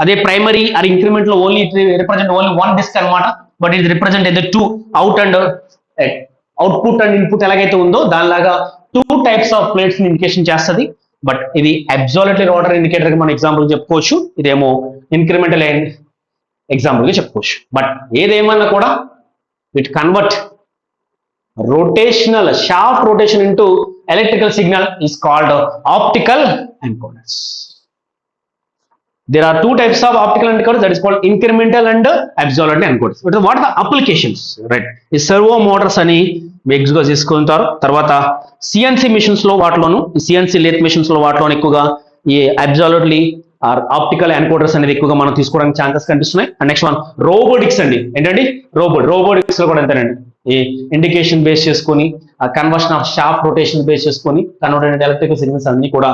అదే ప్రైమరీ ఆర్ ఇంక్రిమెంట్ లో ఓన్లీ రిప్రజెంట్ ఓన్లీ 1 డిస్క్ అనమాట. బట్ ఇది రిప్రజెంట్ అయితే 2 out and output and input ఎలాగైతే ఉందో దానిలాగా 2 types of ప్లేట్స్ ని ఇండికేషన్ చేస్తుంది. బట్ ఇది అబ్సల్యూట్లీ రోటరీ ఇండికేటర్ కి మనం ఎగ్జాంపుల్ చెప్పుకోవచ్చు, ఇదేమో ఇంక్రిమెంటల్ ఎగ్జాంపుల్ గా చెప్పుకోవచ్చు. బట్ ఏదేమన్నా కూడా it convert rotational shaft rotation into electrical signal is called optical encoders. There are 2 types of optical encoders, that is called incremental and absolute encoders. What are the applications? Right. ఈ servo motors అని Biggs గా తీసుకుంటారు. తర్వాత CNC machines లో వాటిలోను, CNC lathe machines లో వాటిలోను ఎక్కువగా ఈ absolutely are optical encoders అనేది ఎక్కువగా మనం తీసుకోవడానికి ఛాన్సెస్ కనిపిస్తున్నాయి. అండ్ నెక్స్ట్ వన్ రోబోటిక్స్ అండి. ఏంటండి? రోబోటిక్స్ లో కూడా ఎంతనండి ఈ ఇండికేషన్ బేస్ చేసుకొని conversion of shaft rotation base చేసుకొని కన్వర్టెడ్ ఎలక్ట్రికల్ సిగ్నల్స్ అన్ని కూడా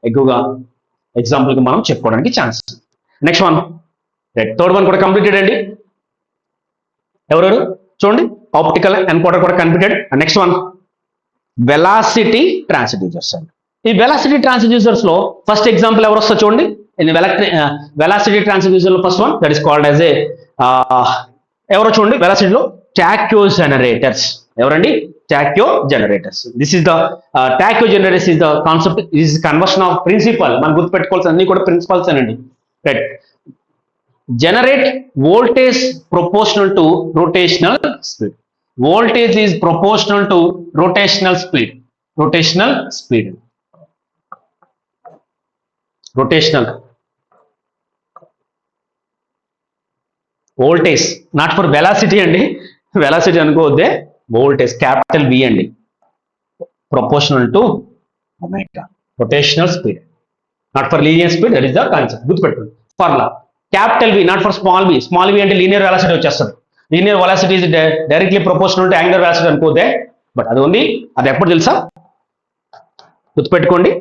ఎక్కువగా ఎగ్జాంపుల్ కి మనం చెప్పుకోవడానికి chance. Next one, third one కూడా కంప్లీటెడ్ అండి. ఎవరెవరు చూడండి, ఆప్టికల్ ఎన్కోడర్ కూడా completed. Next one velocity transducers అండి. ఈ వెలాసిటీ ట్రాన్స్డ్యూసర్స్ లో ఫస్ట్ ఎగ్జాంపుల్ ఎవరు వస్తారు చూడండి. వెలాసిటీ ట్రాన్స్డ్యూసర్ లో first one that is called as ఏ ఎవరో చూడండి వెలాసిటీలో టాక్యో జనరేటర్స్. ఎవరండి? టాక్యో generators. This is the tacho generators is the concept. Is conversion of principle. మనం గుర్తుపెట్టుకోవాల్సిన అన్ని కూడా ప్రిన్సిపల్స్ అండి. Right. Generate voltage proportional to rotational speed. Voltage is proportional to rotational speed. rotational voltage, not for velocity అండి. velocity అనుకోవద్దే, voltage capital V అండి, proportional to omega, rotational speed, not for linear speed. That is the concept. గుర్తుపెట్టుకోండి formula. capital V not for small v అంటే linear velocity వచ్చేస్తుంది. linear velocity is directly proportional to angular velocity అనుకోవద్దే. But అది only అది ఎప్పుడు తెలుసా? గుర్తుపెట్టుకోండి.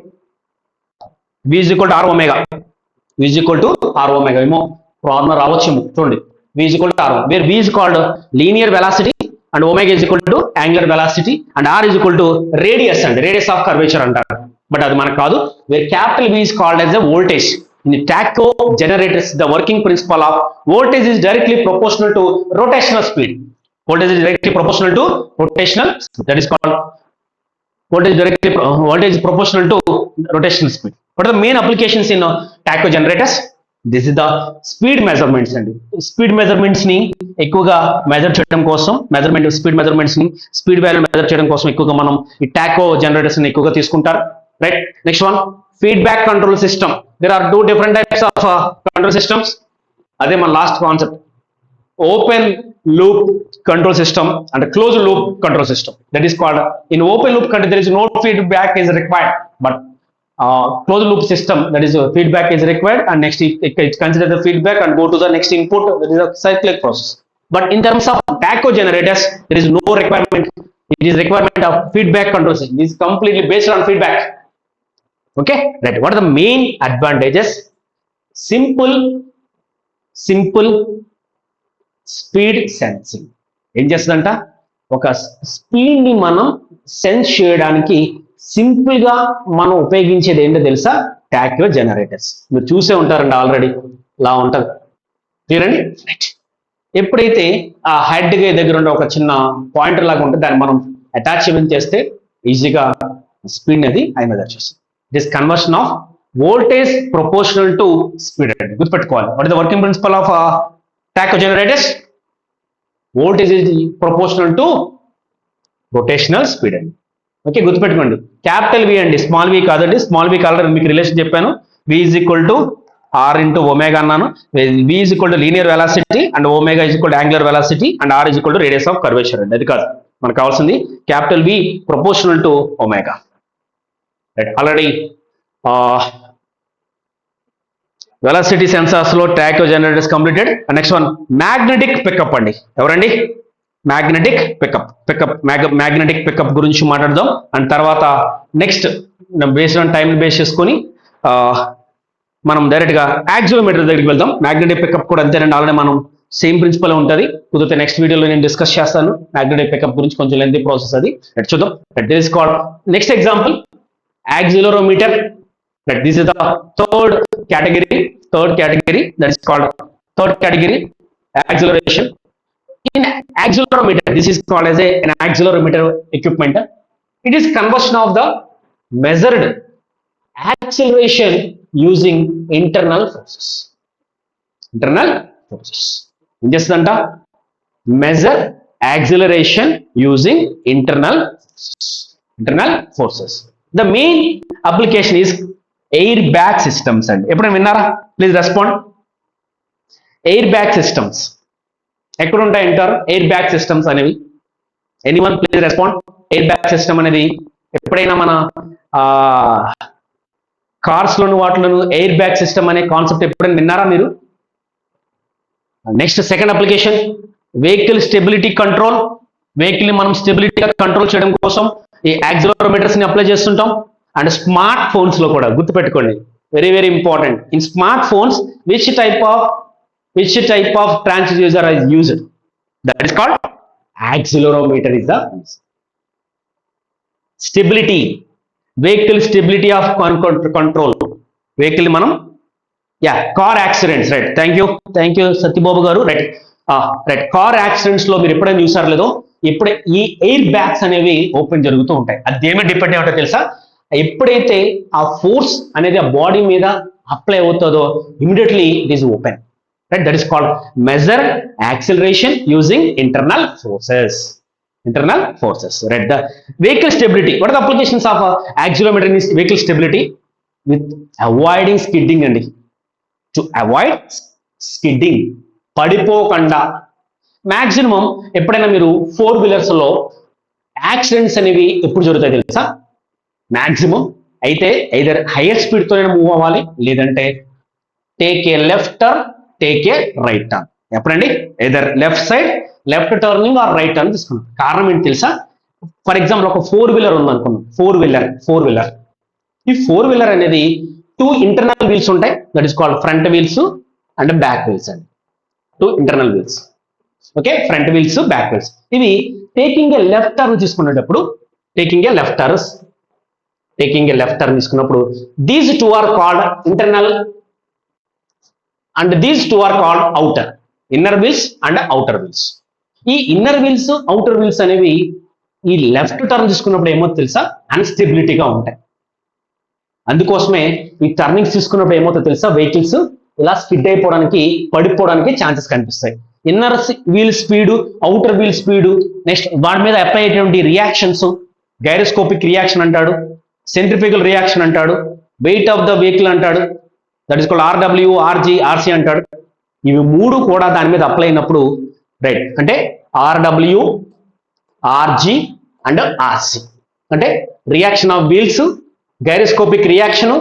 V is equal to R omega. V is equal to R omega. ఏమో problem రావచ్చేమో చూడండి. V is equal to R, where V is called linear velocity and omega is equal to angular velocity and R is equal to radius and radius of curvature అంటారు. But అది మనకు కాదు. Where capital V is called as a voltage. In the tacho generators, the working principle of voltage is directly proportional to rotational speed. Voltage is directly proportional to rotational speed. That is called voltage is proportional to rotational speed. What are the main applications in tacho generators? This is the speed measurements అండి. Speed measurements ని ఎక్కువగా measure చేయడం కోసం, speed measurements ని speed value measure చేయడం కోసం ఎక్కువగా మనం ఈ టాకో జనరేటర్స్ ని ఎక్కువగా తీసుకుంటారు. Right. Next one feedback control system. There are 2 different types of control systems. అదే మన last concept. Open loop control system and a closed loop control system. That is called, in open loop control there is no feedback is required, but closed loop system, that is feedback is required, and next it consider the feedback and go to the next input, that is a cyclic process. But in terms of TACO generators, there is no requirement. It is requirement of feedback control system. It is completely based on feedback. Okay, right. What are the main advantages? Simple speed sensing. ఏం చేస్తుందంట, ఒక speed ని మనం sense చేయడానికి simple గా మనం ఉపయోగించేది ఏంటో తెలుసా? Taco generators. మీరు చూసే ఉంటారండి ఆల్రెడీ, ఇలా ఉంటుంది చూడండి. ఎప్పుడైతే ఆ హెడ్ దగ్గర ఉండే ఒక చిన్న పాయింటర్ లాగా ఉంటుంది, దాన్ని మనం అటాచ్మెంట్ చేస్తే ఈజీగా స్పీడ్ అనేది ఆయన మెజర్ చేస్తుంది. It is conversion of voltage proportional to speed అండి, గుర్తుపెట్టుకోవాలి. What is the working principle of TACO generators? Voltage is proportional to rotational speed అండి. ఓకే, గుర్తుపెట్టుకోండి. క్యాపిటల్ వి అండి, స్మాల్ వి కాదండి. స్మాల్ వి కాలర్ మీకు రిలేషన్ చెప్పాను. V is equal to R into omega అన్నాను. V is equal to linear velocity and omega is equal to angular velocity and R is equal to radius of curvature అండి. అది కాదు మనకు కావాల్సింది capital V proportional to omega. Right, already velocity sensors లో TACO generators completed. Next one magnetic pickup అండి. ఎవరండి? Magnetic pickup గురించి మాట్లాడదాం. అండ్ తర్వాత next based on time base చేసుకొని మనం డైరెక్ట్ గా యాక్సిలోమీటర్ దగ్గరికి వెళ్దాం. మ్యాగ్నెటిక్ పికప్ కూడా అంతేనండి, ఆల్రెడీ మనం సేమ్ ప్రిన్సిపల్ ఉంటుంది. కుదిరితే నెక్స్ట్ వీడియోలో నేను డిస్కస్ చేస్తాను మ్యాగ్నెటిక్ పికప్ గురించి, కొంచెం లెంతీ ప్రాసెస్ అది. చూద్దాం. This is called next example accelerometer. This is the third category, that is called third category, acceleration. In accelerometer, this is called as an accelerometer equipment. It is conversion of the measured acceleration using internal forces. Just measure acceleration using internal forces. The main application is air bag systems అండి. ఎప్పుడైనా విన్నారా? Please respond. Air bag systems ఎక్కడ ఉంటాయి అంటారు? Air bag systems అనేవి anyone please respond. Air bag system అనేది ఎప్పుడైనా మన కార్స్ లోను వాటిలోను ఎయిర్ బ్యాగ్ సిస్టమ్ అనే కాన్సెప్ట్ ఎప్పుడైనా విన్నారా మీరు? Next second application vehicle stability control. Vehicle ని మనం స్టెబిలిటీగా కంట్రోల్ చేయడం కోసం ఈ యాక్సిలరోమీటర్స్ ని అప్లై చేస్తుంటాం. అండ్ స్మార్ట్ ఫోన్స్ లో కూడా గుర్తుపెట్టుకోండి, very very important. In smart phones which type of transducer is used? That is called accelerometer is the stability, vehicle stability of control. Vehicle మనం car accidents, right. Thank you Satyababu garu. Right, car accidents లో మీరు ఎప్పుడైనా చూసారు లేదో, ఇప్పుడే ఈ air bags అనేవి open జరుగుతూ ఉంటాయి. అది దేని డిపెండ్ అయ్యి తెలుసా? ఎప్పుడైతే ఆ ఫోర్స్ అనేది ఆ బాడీ మీద అప్లై అవుతుందో immediately it is open. Right, that is called measure acceleration using internal forces. Right, the vehicle stability. What are the applications of accelerometer in vehicle stability? With avoiding skidding అండి. To avoid skidding, పడిపోకుండా. Maximum ఎప్పుడైనా మీరు 4 wheelers లో accidents అనేవి ఎప్పుడు జరుగుతాయి తెలుసా? Maximum అయితే ఐదర్ హైయర్ స్పీడ్ తోనే మూవ్ అవ్వాలి, లేదంటే take a left turn, take a right turn. ఎప్పుడండి? Either left turning or right turn తీసుకున్నాం. కారణం ఏంటి తెలుసా? ఫర్ ఎగ్జాంపుల్ ఒక 4 వీలర్ ఉంది అనుకున్నాం. 4 వీలర్ ఈ 4 వీలర్ అనేది 2 ఇంటర్నల్ వీల్స్ ఉంటాయి. That is called front wheels and back wheels అండి. 2 internal wheels. Okay, front wheels, back wheels. ఇవి టేకింగ్ ఏ లెఫ్ట్ టర్న్ తీసుకునేటప్పుడు టేకింగ్ ఏ లెఫ్ట్ టర్న్ తీసుకున్నప్పుడు these 2 are called internal and these 2 are called outer. Inner wheels and outer wheels. ఈ inner wheels, outer wheels అనేవి ఈ left turn తీసుకున్నప్పుడు ఏమో తెలుసా? అన్స్టెబిలిటీగా ఉంటాయి. అందుకోసమే ఈ టర్నింగ్స్ తీసుకున్నప్పుడు ఏమవుతుందో తెలుసా? వెహికల్స్ ఇలా స్కిడ్ అయిపోవడానికి, పడిపోవడానికి ఛాన్సెస్ కనిపిస్తాయి. Inner wheel speed, outer wheel speed, next వాటి మీద అప్లై అయ్యేటువంటి రియాక్షన్స్, గైరోస్కోపిక్ రియాక్షన్ అంటాడు, సెంట్రిఫ్యూగల్ రియాక్షన్ అంటాడు, వెయిట్ ఆఫ్ ద వెహికల్ అంటాడు, that is called RW, RG, RC అంటాడు. ఇవి 3 కూడా దాని మీద అప్లై అయినప్పుడు రైట్, అంటే ఆర్డబ్ల్యూ, ఆర్జీ అండ్ ఆర్సి అంటే reaction of wheels, gyroscopic reaction,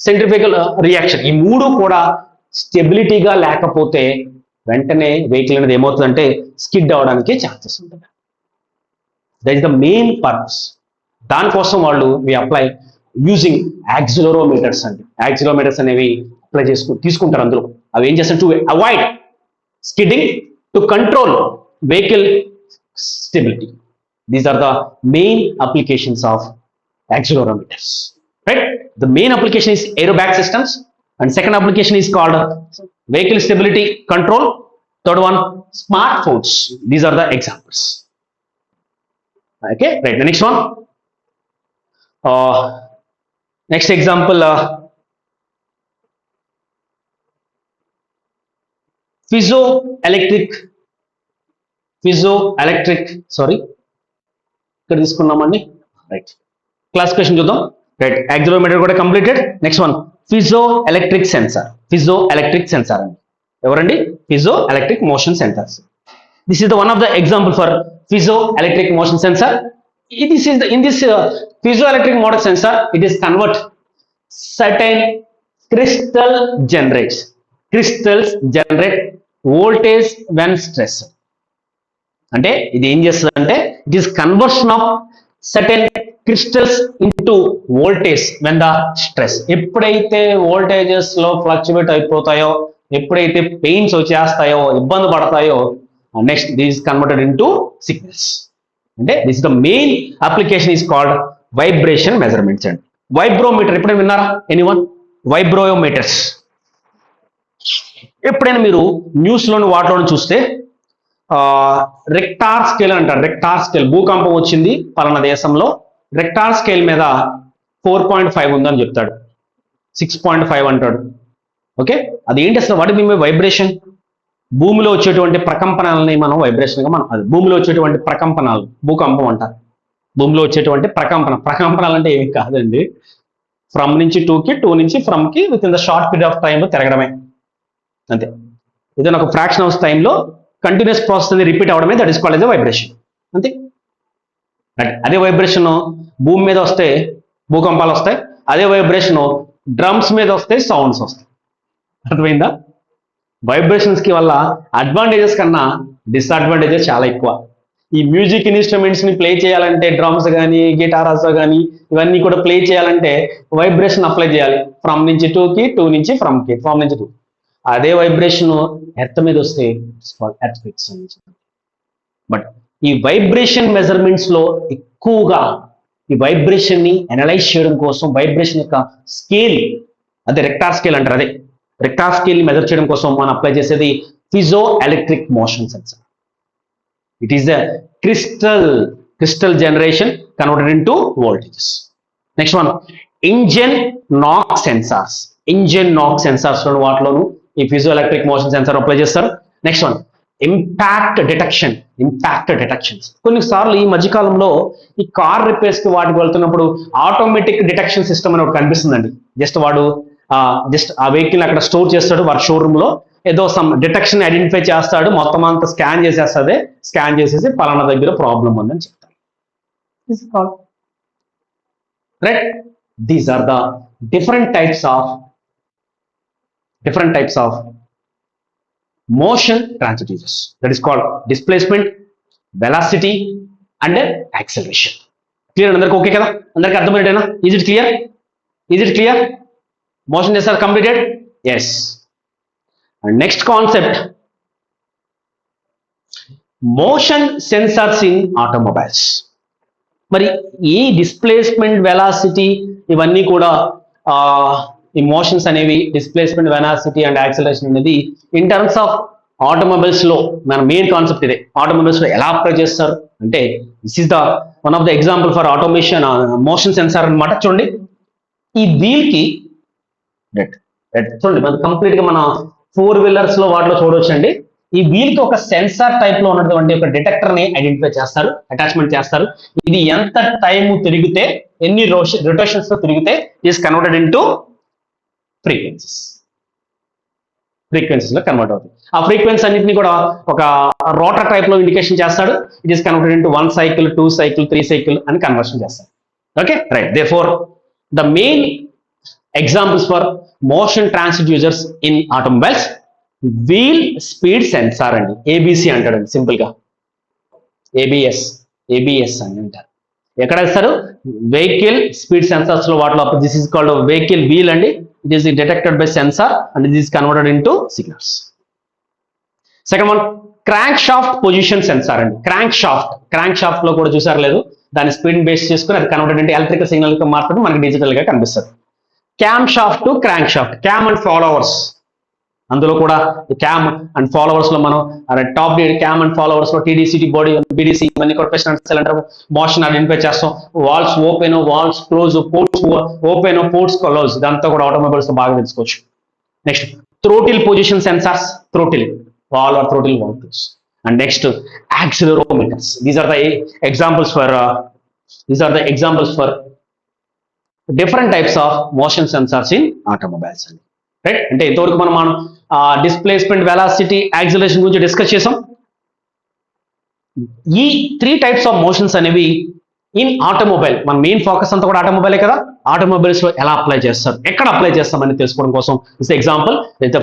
centrifugal reaction. ఈ మూడు కూడా స్టెబిలిటీగా లేకపోతే వెంటనే వెహికల్ అనేది ఏమవుతుందంటే స్కిడ్ అవడానికి ఛాన్సెస్ ఉంటుంది. That is the main purpose. దానికోసం వాళ్ళు వి అప్లై యూజింగ్ యాక్సిలరోమీటర్స్ అండి. యాక్సిలరోమీటర్స్ అనేవి అప్లై తీసుకుంటారు. అందులో అవి ఏం చేస్తారు? To avoid skidding, to control vehicle stability. These are the main applications of accelerometers, right? The main application is aerobag systems, and second application is called vehicle stability control. Third one, smartphones. These are the examples. Okay, right. The next one, next example, piezoelectric sorry ఇక్కడ తీసుకున్నామండి. Right, classification చూద్దాం. Right, accelerometer కూడా completed. Next one, piezoelectric sensor. Piezoelectric sensor అండి ఎవరండి? Piezoelectric motion sensors. This is the one of the example for piezoelectric motion sensor. In this piezoelectric motor sensor, it is convert certain crystals generate voltage when stress. అంటే ఇది ఏం చేస్తుంది అంటే it is conversion of certain crystals into voltage when the stress. ఎప్పుడైతే voltages లో fluctuate అయిపోతాయో, ఎప్పుడైతే pains వచ్చేస్తాయో, ఇబ్బంది పడతాయో, next this converted into signals. అంటే this the main application is called vibration measurements అండి. వైబ్రోమీటర్ ఎప్పుడైనా విన్నారా? ఎనీవన్? వైబ్రోమీటర్స్ ఎప్పుడైనా మీరు న్యూస్ లోని వాటిలోని చూస్తే రెక్టార్ స్కేల్ అంటారు. రెక్టార్ స్కేల్, భూకంపం వచ్చింది పలానా దేశంలో, రెక్టార్ స్కేల్ మీద 4.5 ఉందని చెప్తాడు, 6.5 అంటాడు. ఓకే, అది ఏంటి అసలు? వాటి మీద వైబ్రేషన్. భూమిలో వచ్చేటువంటి ప్రకంపనాలని మనం వైబ్రేషన్ గా మనం, భూమిలో వచ్చేటువంటి ప్రకంపనాలు భూకంపం అంటారు. భూమిలో వచ్చేటువంటి ప్రకంపనాలు అంటే ఏమి కాదండి, ఫ్రమ్ నుంచి టూకి, టూ నుంచి ఫ్రమ్ కి with in the short period of టైంలో తిరగడమే అంతే. ఏదైనా ఒక ఫ్రాక్షన్ ఆఫ్ టైంలో కంటిన్యూస్ ప్రాసెస్ అనేది రిపీట్ అవడమే, that is called as vibration అంతే. అదే వైబ్రేషన్ భూమి మీద వస్తే భూకంపాలు వస్తాయి, అదే వైబ్రేషన్ డ్రమ్స్ మీద వస్తే సౌండ్స్ వస్తాయి. అర్థమైందా? వైబ్రేషన్స్ కి వల్ల అడ్వాంటేజెస్ కన్నా డిస్అడ్వాంటేజెస్ చాలా ఎక్కువ. ఈ మ్యూజిక్ ఇన్స్ట్రుమెంట్స్ ని ప్లే చేయాలంటే, డ్రమ్స్ కానీ గిటార్స్ కానీ ఇవన్నీ కూడా ప్లే చేయాలంటే వైబ్రేషన్ అప్లై చేయాలి. ఫ్రమ్ నుంచి టూకి, టూ నుంచి ఫ్రమ్ కి, ఫ్రమ్ నుంచి టూ. అదే వైబ్రేషన్ ఎర్త్ మీద వస్తే ఎర్త్ క్వేక్స్. బట్ ఈ వైబ్రేషన్ మెజర్మెంట్స్ లో ఎక్కువగా ఈ వైబ్రేషన్ ని అనలైజ్ చేయడం కోసం, వైబ్రేషన్ యొక్క స్కేల్, అదే రెక్టార్ స్కేల్ అంటారు, అదే రెక్టార్ స్కేల్ ని మెజర్ చేయడం కోసం మనం అప్లై చేసేది piezoelectric motion sensor. It is the crystal generation converted into voltages. Next one, engine నాక్ సెన్సార్స్. ఇంజన్ నాక్ సెన్సార్స్ వాటిలోను ఈ పీజోఎలెక్ట్రిక్ మోషన్ సెన్సార్ అప్లై చేస్తారు. Next one, impact detections. కొన్నిసార్లు ఈ మధ్యకాలంలో ఈ కార్ రిపేర్స్ కి వాటికి వెళ్తున్నప్పుడు ఆటోమేటిక్ డిటెక్షన్ సిస్టమ్ అని ఒకటి కనిపిస్తుందండి. జస్ట్ ఆ వెహికల్ అక్కడ స్టోర్ చేస్తాడు వారి షోరూమ్ లో, ఏదో సమ్ డిటెక్షన్ ఐడెంటిఫై చేస్తాడు, మొత్తం అంతా స్కాన్ చేసేస్తుంది, స్కాన్ చేసేసి పలానా దగ్గర ప్రాబ్లం ఉందని చెప్తాడు. Right, these are the different types of motion transducers, that is called displacement, velocity and acceleration. Clear andarku? Okay kada? Andarku ardhamaydena? Is it clear? Motion sensors are completed? Yes. And next concept, motion sensors in automobiles. మరి ఈ displacement, velocity ఇవన్నీ కూడా ఈ motions అనేవి, displacement, velocity and acceleration అనేది in terms of automobiles లో మన main concept ఇదే. ఆటోమొబైల్స్ లో ఎలా అప్లై చేస్తారు అంటే this is the one of the example for automation motion sensor అనమాట. చూడండి, ఈ వీల్ కి చూడండి, మన కంప్లీట్ గా మన 4 వీలర్స్ లో వాటిలో చూడవచ్చండి. ఈ వీల్ కి ఒక సెన్సార్ టైప్ లో ఉన్నటువంటి ఒక డిటెక్టర్ ని ఐడెంటిఫై చేస్తారు, అటాచ్మెంట్ చేస్తారు. ఇది ఎంత టైం తిరిగితే, ఎన్ని రొటేషన్స్ తో తిరిగితే is converted into frequencies. Frequencies లో కన్వర్ట్ అవుతుంది. ఆ ఫ్రీక్వెన్సీ అన్నింటినీ కూడా ఒక రోటర్ టైప్ లో ఇండికేషన్ చేస్తాడు. It is converted into 1 cycle, 2 cycle, 3 cycle అని కన్వర్షన్ చేస్తాడు. Okay right. Therefore the main examples for motion transducers in automobiles, wheel speed sensor అండి, ఏబిసి అంటాడండి సింపుల్ గా. ఏబిఎస్ అని అంటారు. ఎక్కడ ఇస్తారు? వెహికల్ స్పీడ్ సెన్సార్స్ లో వాటిలో this is called vehicle wheel అండి. It is detected by censor and this is converted into signals. Second one crank shaft position censor అండి. క్రాంక్ షాఫ్ట్ లో కూడా చూసారు లేదు, దాని స్పీడ్ బేస్ చేసుకుని అది కన్వర్టెడ్ ఇంటూ ఎలక్ట్రికల్ సిగ్నల్ గా మాత్రమే మనకి డిజిటల్ గా కనిపిస్తుంది. Cam shaft to crank shaft, cam and followers, అందులో కూడా క్యామ్ అండ్ ఫాలోవర్స్ లో మనం టాప్ క్యామ్ అండ్ ఫాలోవర్స్ లో టీడీసీటీ బాడీ, బీడీసీ ఇవన్నీ కూడా ప్రెషర్ సిలిండర్ మోషన్ ఐడెంటిఫై చేస్తాం. Valves open, valves close, ports open, ports close, ఇదంతా కూడా ఆటోమొబైల్స్ బాగా తెలుసుకోవచ్చు. Next throttle position sensors, throttle valve or throttle valves. And next accelerometers. These are the examples for different types of motion sensors in automobiles అండి. Right. అంటే ఇంతవరకు మనం displacement, velocity, acceleration గురించి discuss చేసాం. ఈ 3 టైప్స్ ఆఫ్ మోషన్స్ అనేవి in automobile, మన main focus అంతా కూడా ఆటోమొబైలే కదా, ఆటోమొబైల్స్ లో ఎలా అప్లై చేస్తారు, ఎక్కడ అప్లై చేస్తామని తెలుసుకోవడం కోసం is example.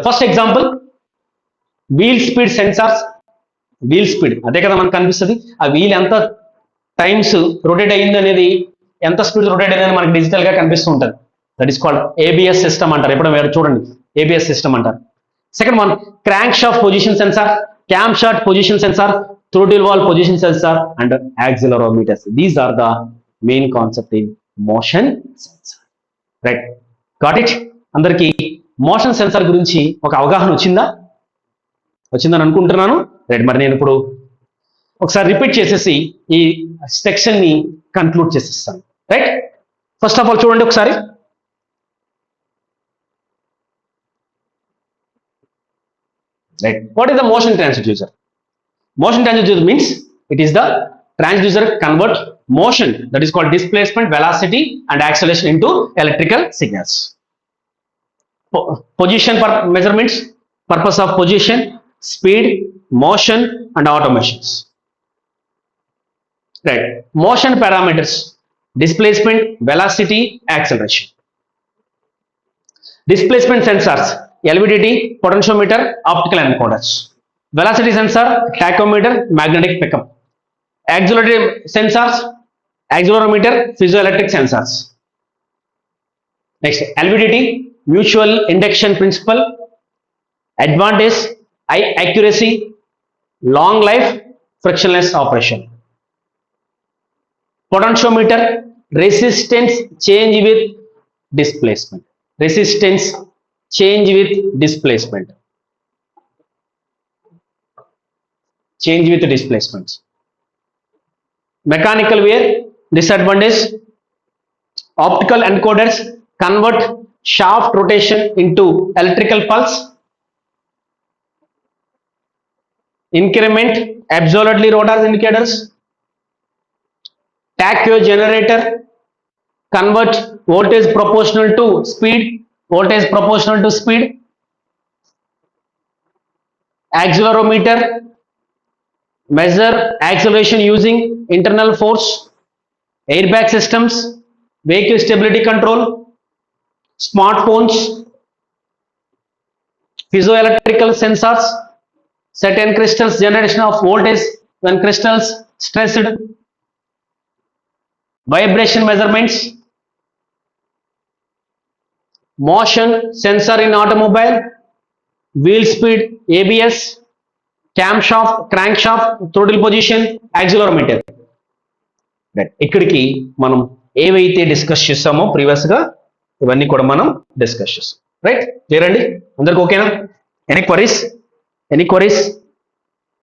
First example wheel speed sensors. Wheel speed అదే కదా మనకు కనిపిస్తుంది. ఆ వీల్ ఎంత టైమ్స్ రొటేట్ అయ్యింది అనేది, ఎంత స్పీడ్ రొటేట్ అనేది మనకి డిజిటల్ గా కనిపిస్తూ ఉంటుంది. That is called ABS system అంటారు. ఎప్పుడో మీరు చూడండి, ఏబిఎస్ సిస్టమ్ అంటారు. Second one crank shaft position sensor, cam shaft position sensor, throttle valve position sensor and accelerometers. These are the main concept in motion sensor. Right, got it? అందరికి motion sensor గురించి ఒక అవగాహన వచ్చిందని అనుకుంటున్నాను. Right, మరి నేను ఇప్పుడు ఒకసారి రిపీట్ చేసేసి ఈ సెక్షన్ ని కన్క్లూడ్ చేసేస్తాను. రైట్, ఫస్ట్ ఆఫ్ ఆల్ చూడండి ఒకసారి. Right. What is the motion transducer? Motion transducer means it is the transducer convert motion, that is called displacement, velocity and acceleration into electrical signals. Position measurements, purpose of position, speed, motion and automations. Right. Motion parameters, displacement, velocity, acceleration. Displacement sensors, LVDT, potentiometer, optical encoders. Velocity sensor, tachometer, magnetic pickup. Auxiliary sensors, accelerometer, piezoelectric sensors. Next, LVDT, mutual induction principle, advantage, high accuracy, long life, frictionless operation. Potentiometer, resistance change with displacement. Resistance change with displacement. Change with displacements. Mechanical wear, disadvantage. Optical encoders convert shaft rotation into electrical pulse. Increment absolutely rotor indicators. Tacho generator convert voltage proportional to speed. Accelerometer measure acceleration using internal force. Airbag systems, vehicle stability control. Smartphones, piezoelectrical sensors, certain crystals generation of voltage when crystals stressed. Vibration measurements. Motion sensor in automobile, wheel speed, ABS, camshaft, crankshaft, throttle position, accelerometer. ఇక్కడికి మనం ఏవైతే discuss చేస్తామో previous గా ఇవన్నీ కూడా మనం discuss చేస్తాం. Right, clear అండి అందరికి? ఓకేనా? Any queries?